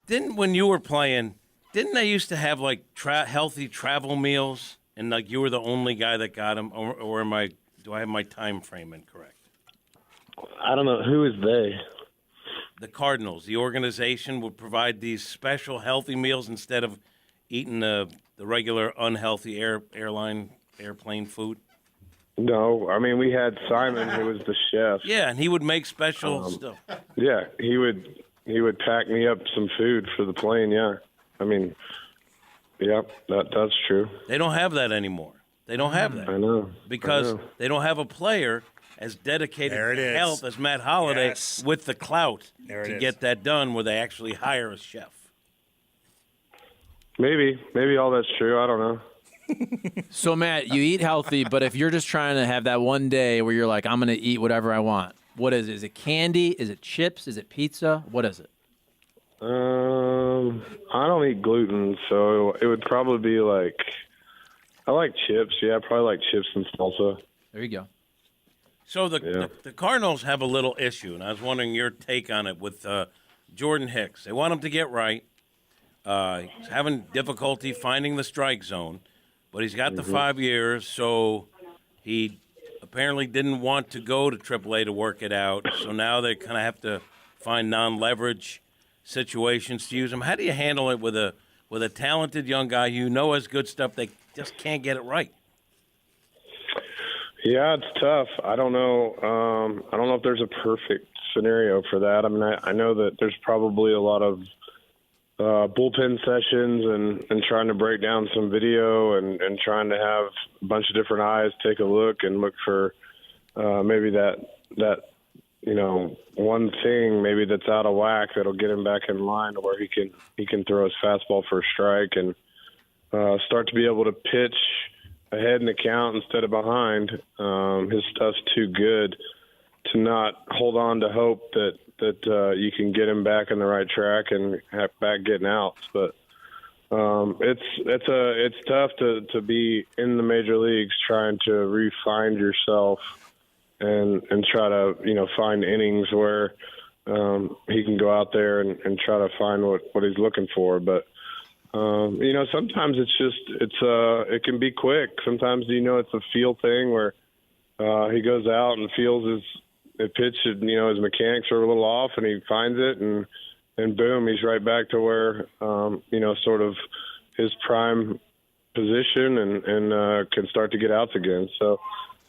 Didn't when you were playing? Didn't they used to have like healthy travel meals, and like you were the only guy that got them, or am I? Do I have my time frame incorrect? I don't know. Who is they? The Cardinals, the organization, would provide these special healthy meals instead of eating the regular unhealthy airplane food. No, I mean we had Simon, who was the chef. Yeah, and he would make special stuff. Yeah, he would pack me up some food for the plane. Yeah, I mean, yeah, that's true. They don't have that anymore. They don't have that. I know. Because they don't have a player as dedicated to health as Matt Holliday with the clout to get that done where they actually hire a chef. Maybe all that's true. I don't know. So, Matt, you eat healthy, but if you're just trying to have that one day where you're like, I'm going to eat whatever I want, what is it? Is it candy? Is it chips? Is it pizza? What is it? I don't eat gluten, so it would probably be like, I like chips. Yeah, I probably like chips and salsa. There you go. So the Cardinals have a little issue, and I was wondering your take on it with Jordan Hicks. They want him to get right. He's having difficulty finding the strike zone, but he's got the 5 years, so he apparently didn't want to go to AAA to work it out. So now they kind of have to find non-leverage situations to use him. How do you handle it with a talented young guy who has good stuff? They just can't get it right. Yeah, it's tough. I don't know. I don't know if there's a perfect scenario for that. I mean, I know that there's probably a lot of bullpen sessions and trying to break down some video and trying to have a bunch of different eyes take a look and look for maybe that one thing maybe that's out of whack that'll get him back in line to where he can throw his fastball for a strike and start to be able to pitch ahead in the count instead of behind. His stuff's too good to not hold on to hope that you can get him back on the right track and have back getting outs. But it's tough to be in the major leagues trying to refine yourself and try to find innings where he can go out there and try to find what he's looking for. But sometimes it can be quick. Sometimes it's a feel thing where he goes out and feels his pitch, his mechanics are a little off, and he finds it, and boom, he's right back to where sort of his prime position, and can start to get outs again. So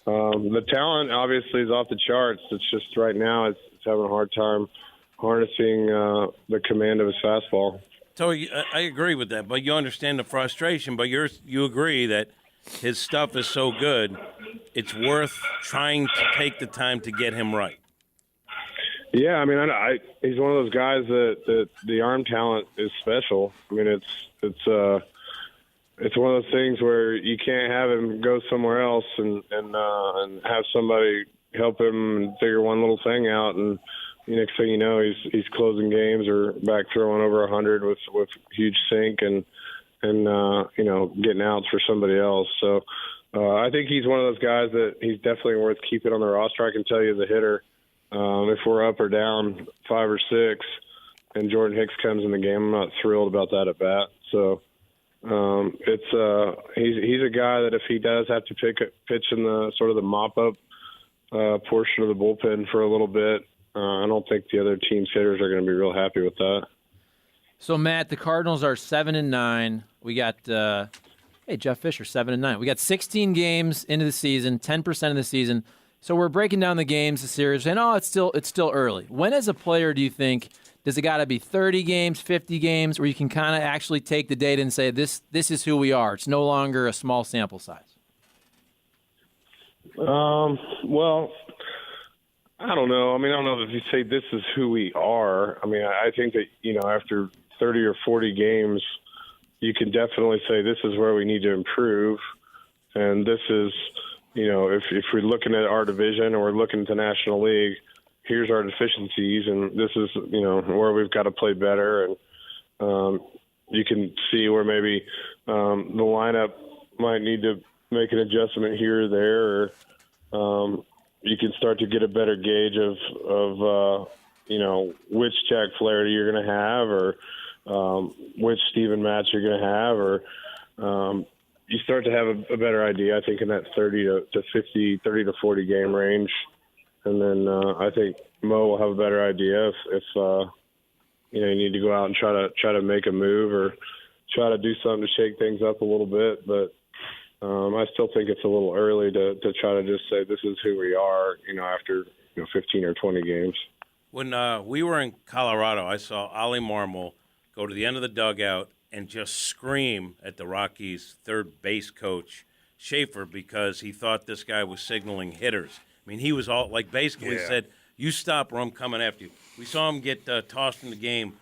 the talent obviously is off the charts. It's just right now it's having a hard time harnessing the command of his fastball. So I agree with that, but you understand the frustration. But you agree that his stuff is so good, it's worth trying to take the time to get him right. Yeah, I mean, he's one of those guys that the arm talent is special. I mean, it's one of those things where you can't have him go somewhere else and have somebody help him and figure one little thing out, and next thing you know, he's closing games or back throwing over 100 with huge sink and getting outs for somebody else. So I think he's one of those guys that he's definitely worth keeping on the roster. I can tell you as a hitter, if we're up or down 5 or 6 and Jordan Hicks comes in the game, I'm not thrilled about that at bat. So he's a guy that if he does have to pitch in the sort of the mop-up portion of the bullpen for a little bit, I don't think the other team's hitters are going to be real happy with that. So, Matt, the Cardinals are 7-9. We got, Jeff Fisher, 7-9. We got 16 games into the season, 10% of the season. So we're breaking down the games, the series, and it's still early. When, as a player, do you think does it got to be 30 games, 50 games, where you can kind of actually take the data and say this is who we are? It's no longer a small sample size. Well, I don't know. I mean, I don't know if you say this is who we are. I mean, I think that, after 30 or 40 games, you can definitely say this is where we need to improve. And this is, if we're looking at our division or we're looking at the National League, here's our deficiencies, and this is, where we've got to play better. And you can see where maybe the lineup might need to make an adjustment here or there, or you can start to get a better gauge of which Jack Flaherty you're going to have, or which Steven match you're going to have, or you start to have a better idea, I think, in that 30 to 50, 30 to 40 game range. And then I think Mo will have a better idea if you need to go out and try to make a move or try to do something to shake things up a little bit. But I still think it's a little early to try to just say this is who we are, after 15 or 20 games. When we were in Colorado, I saw Ollie Marmol go to the end of the dugout and just scream at the Rockies' third base coach, Schaefer, because he thought this guy was signaling hitters. I mean, he was basically said, you stop or I'm coming after you. We saw him get tossed in the game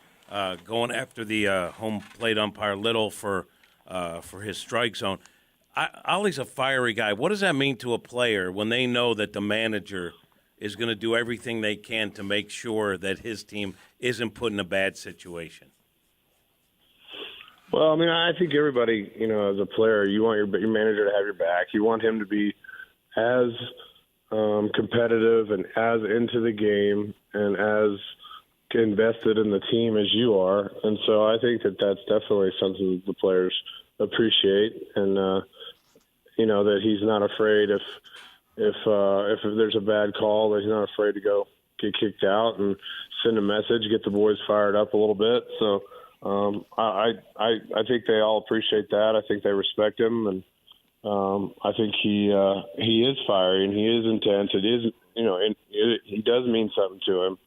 going after the home plate umpire Little for his strike zone. Ollie's a fiery guy. What does that mean to a player when they know that the manager is going to do everything they can to make sure that his team isn't put in a bad situation? Well, I mean, I think everybody, as a player, you want your manager to have your back. You want him to be as competitive and as into the game and as invested in the team as you are. And so I think that's definitely something that the players appreciate. And, that he's not afraid if there's a bad call, that he's not afraid to go get kicked out and send a message, get the boys fired up a little bit. So I think they all appreciate that. I think they respect him, and I think he is fiery and he is intense. It is, he does mean something to him.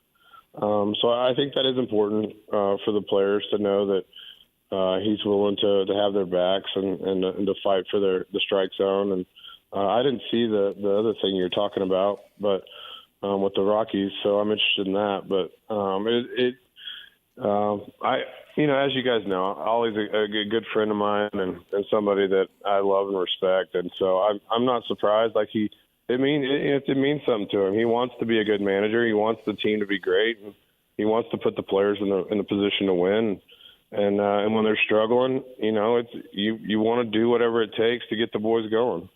So I think that is important for the players to know that he's willing to have their backs and to fight for the strike zone. And I didn't see the other thing you're talking about, but with the Rockies, so I'm interested in that. But as you guys know, Ollie's a good friend of mine and somebody that I love and respect, and so I'm not surprised. It means something to him. He wants to be a good manager. He wants the team to be great, and he wants to put the players in the position to win. And when they're struggling, it's you want to do whatever it takes to get the boys going.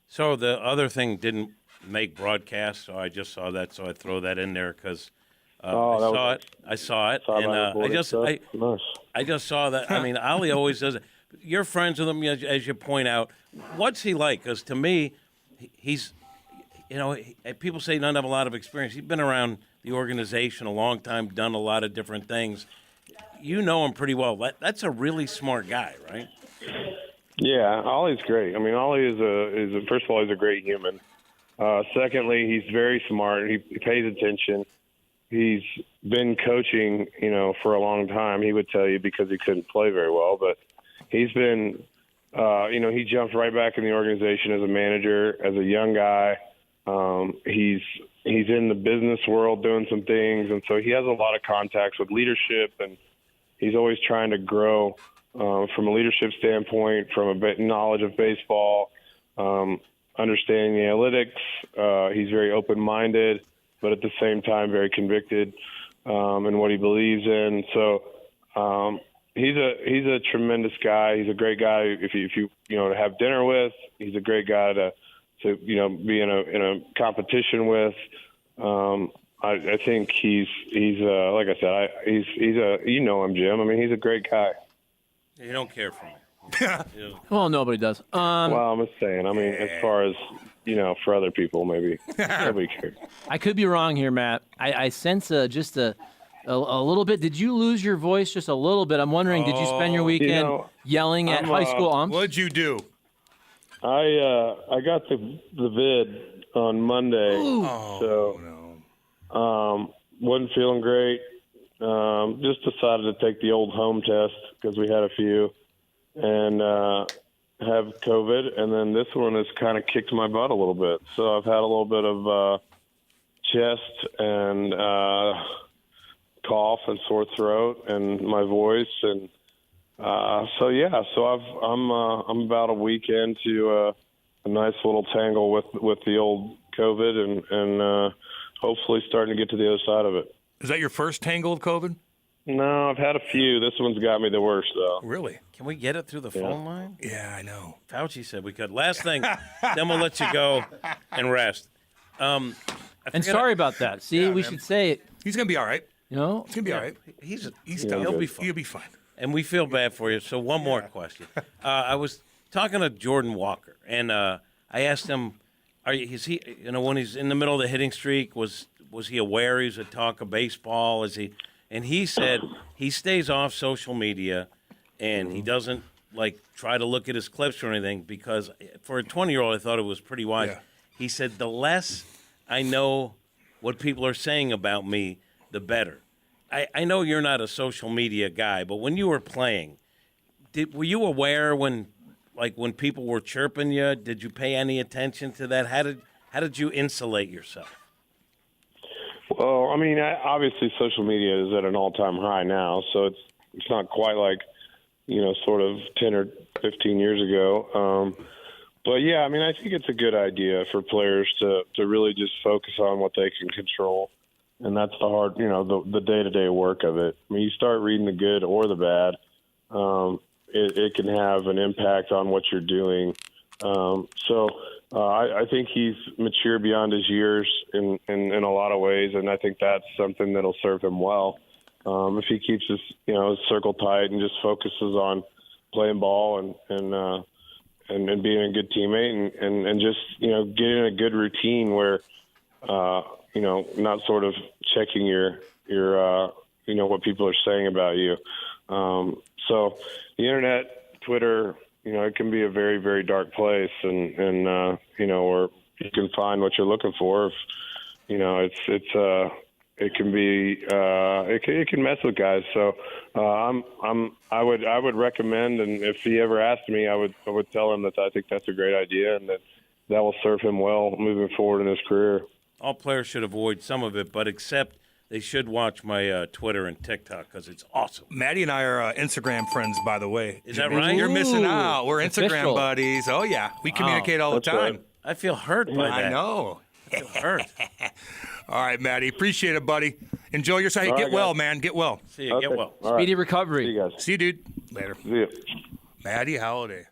So the other thing didn't make broadcast, so I just saw that, so I throw that in there because I saw it, and I just saw that. I mean, Ollie always does it. You're friends with him, as you point out. What's he like? Because to me, he's, people say he doesn't have a lot of experience. He's been around the organization a long time, done a lot of different things. You know him pretty well. That's a really smart guy, right? Yeah, Ollie's great. I mean, Ollie is first of all, he's a great human. Secondly, he's very smart. He pays attention. He's been coaching, for a long time. He would tell you because he couldn't play very well, but he's been, he jumped right back in the organization as a manager, as a young guy. He's in the business world doing some things, and so he has a lot of contacts with leadership, and he's always trying to grow from a leadership standpoint, from a knowledge of baseball, understanding the analytics. He's very open-minded, but at the same time very convicted in what he believes in. So he's a tremendous guy. He's a great guy if you to have dinner with. He's a great guy to be in a competition with. I think he's like I said, he's him, Jim. I mean, he's a great guy. You don't care for me. Well, nobody does. Well, I'm just saying. I mean, as far as for other people, maybe nobody cares. I could be wrong here, Matt. I sense just a little bit. Did you lose your voice just a little bit? I'm wondering. Did you spend your weekend yelling at high school umps? What'd you do? I got the vid on Monday, wasn't feeling great. Just decided to take the old home test because we had a few, and have COVID. And then this one has kind of kicked my butt a little bit. So I've had a little bit of chest and cough and sore throat and my voice, and so I'm about a week into a nice little tangle with the old COVID, and hopefully starting to get to the other side of it. Is that your first tangle of COVID? No, I've had a few. This one's got me the worst, though. Really? Can we get it through the phone line? Yeah, I know. Fauci said we could. Last thing, then we'll let you go and rest. And sorry about that. See, we should say it. He's going to be all right. You know? He's going to be all right. He'll be fine. He'll be fine. and we feel bad for you. So one more question. I was talking to Jordan Walker, and I asked him, is he, when he's in the middle of the hitting streak, was he aware he's a talk of baseball? Is he? And he said he stays off social media, and he doesn't try to look at his clips or anything, because for a 20-year-old, I thought it was pretty wise. Yeah. He said, the less I know what people are saying about me, the better. I know you're not a social media guy, but when you were playing, were you aware when people were chirping you? Did you pay any attention to that? How did you insulate yourself? Well, I mean, obviously social media is at an all-time high now, so it's not quite like, sort of 10 or 15 years ago. But, yeah, I mean, I think it's a good idea for players to really just focus on what they can control, and that's the hard, the day-to-day work of it. I mean, you start reading the good or the bad, it can have an impact on what you're doing. I think he's mature beyond his years in a lot of ways, and I think that's something that'll serve him well. If he keeps his circle tight and just focuses on playing ball and being a good teammate and just getting a good routine where not sort of checking your what people are saying about you. So the internet, Twitter, it can be a very, very dark place, and where you can find what you're looking for. It can be it can mess with guys. So I would recommend, and if he ever asked me, I would tell him that I think that's a great idea, and that will serve him well moving forward in his career. All players should avoid some of it, but except they should watch my Twitter and TikTok because it's awesome. Maddie and I are Instagram friends, by the way. Is that right? You're missing out. We're Instagram official. buddies. Oh, yeah. We communicate all the That's time. right. I feel hurt by that. I know. I feel hurt. All right, Maddie. Appreciate it, buddy. Enjoy your site. All Get right, well, guys. man. Get well. See you. Get well. All right. Speedy recovery. See you guys. See you, dude. Later. See you. Maddie Holliday.